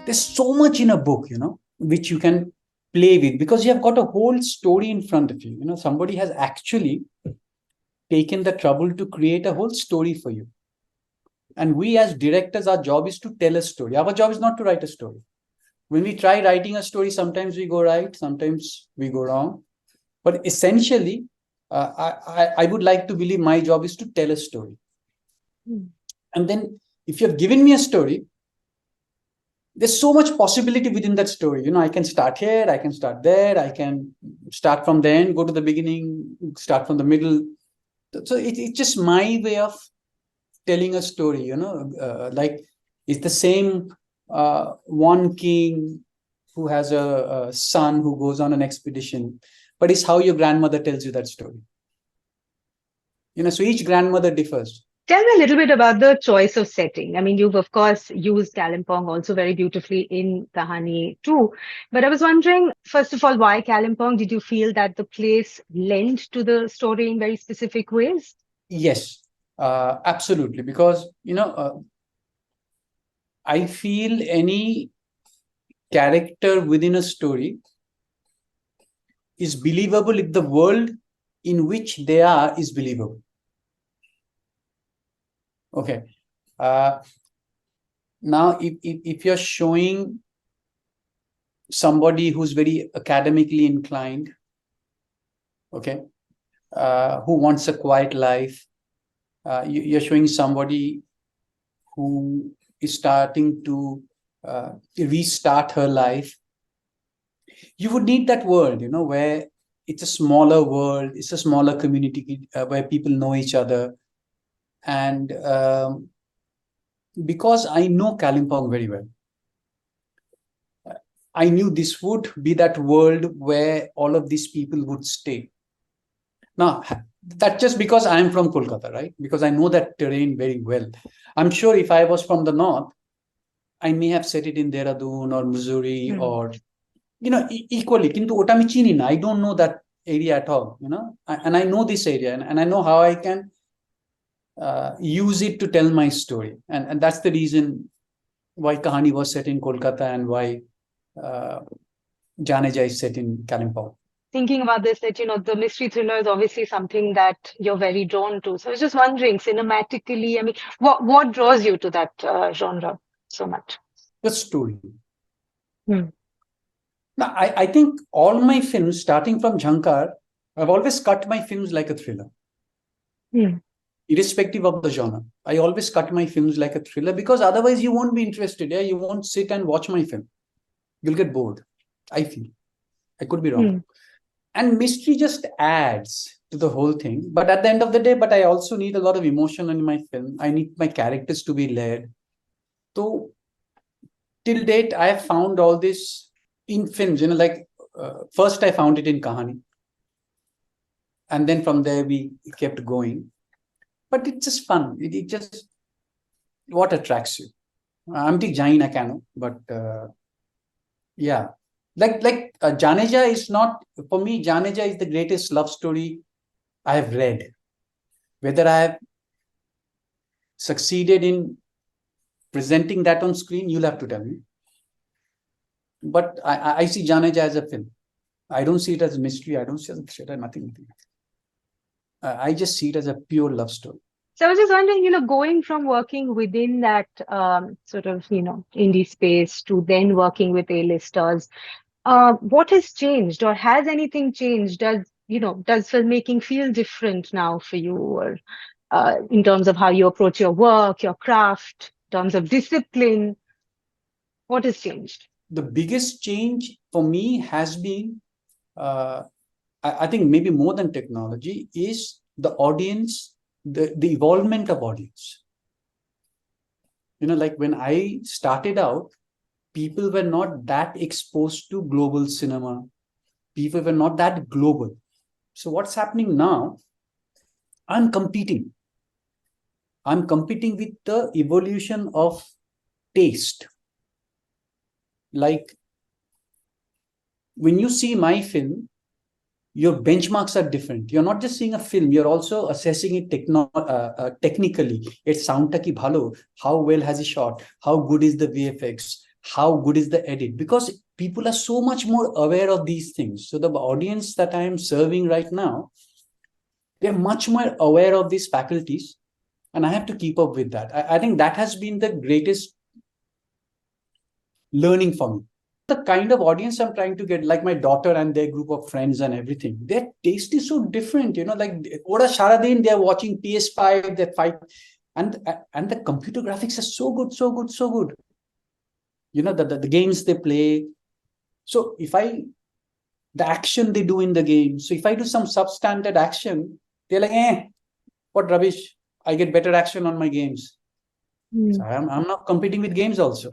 There's so much in a book, which you can play with, because you have got a whole story in front of you. Somebody has actually taken the trouble to create a whole story for you. And we as directors, our job is to tell a story. Our job is not to write a story. When we try writing a story, sometimes we go right, sometimes we go wrong. But essentially, I would like to believe my job is to tell a story. And then if you have given me a story, there's so much possibility within that story. I can start here, I can start there, I can start from the end, go to the beginning, start from the middle. So it's just my way of telling a story, like it's the same one king who has a son who goes on an expedition, but it's how your grandmother tells you that story. So each grandmother differs. Tell me a little bit about the choice of setting. I mean, you've of course used Kalimpong also very beautifully in Kahani too. But I was wondering, first of all, why Kalimpong? Did you feel that the place lent to the story in very specific ways? Yes, absolutely. Because, I feel any character within a story is believable if the world in which they are is believable. Okay. Now, if you're showing somebody who's very academically inclined, okay, who wants a quiet life, you're showing somebody who is starting to restart her life, you would need that world, where it's a smaller world, it's a smaller community where people know each other. And because I know Kalimpong very well, I knew this would be that world where all of these people would stay. Now, that's just because I'm from Kolkata, right? Because I know that terrain very well. I'm sure if I was from the north, I may have set it in Dehradun or Missouri or, equally. Kintu ota ami chini na. I don't know that area at all, and I know this area and I know how I can use it to tell my story. And that's the reason why Kahani was set in Kolkata and why Jaane Jaan is set in Kalimpong. Thinking about this, that, the mystery thriller is obviously something that you're very drawn to. So I was just wondering, cinematically, I mean, what draws you to that genre so much? The story. Now, I think all my films, starting from Jhankar, I've always cut my films like a thriller. Irrespective of the genre. I always cut my films like a thriller because otherwise you won't be interested. Yeah? You won't sit and watch my film. You'll get bored, I feel. I could be wrong. And mystery just adds to the whole thing. But at the end of the day, I also need a lot of emotion in my film. I need my characters to be led. So till date, I have found all this in films. First I found it in Kahani. And then from there, we kept going. But it's just fun. It just, what attracts you? I'm the Jaina Kano, but yeah. Like Jaane Jaan is not, for me, Jaane Jaan is the greatest love story I have read. Whether I have succeeded in presenting that on screen, you'll have to tell me. But I see Jaane Jaan as a film. I don't see it as a mystery. I don't see it as a thriller, nothing. I just see it as a pure love story. So I was just wondering, going from working within that sort of, indie space to then working with A-listers, what has changed, or has anything changed? Does filmmaking feel different now for you, or in terms of how you approach your work, your craft, in terms of discipline? What has changed? The biggest change for me has been, I think maybe more than technology, is the audience, the evolvement of audience. Like when I started out, people were not that exposed to global cinema. People were not that global. So what's happening now? I'm competing. I'm competing with the evolution of taste. Like when you see my film, your benchmarks are different. You're not just seeing a film, you're also assessing it technically. It's sound taki bhalo. How well has he shot? How good is the VFX? how good is the edit, because people are so much more aware of these things. So the audience that I am serving right now, they're much more aware of these faculties, and I have to keep up with that. I think that has been the greatest learning for me. The kind of audience I'm trying to get, like my daughter and their group of friends and everything, their taste is so different, like Oda Sharadin, they're watching PS5, they fight, and the computer graphics are so good, so good, so good. The games they play. So the action they do in the game. So if I do some substandard action, they're like, what rubbish. I get better action on my games. So I'm not competing with games also.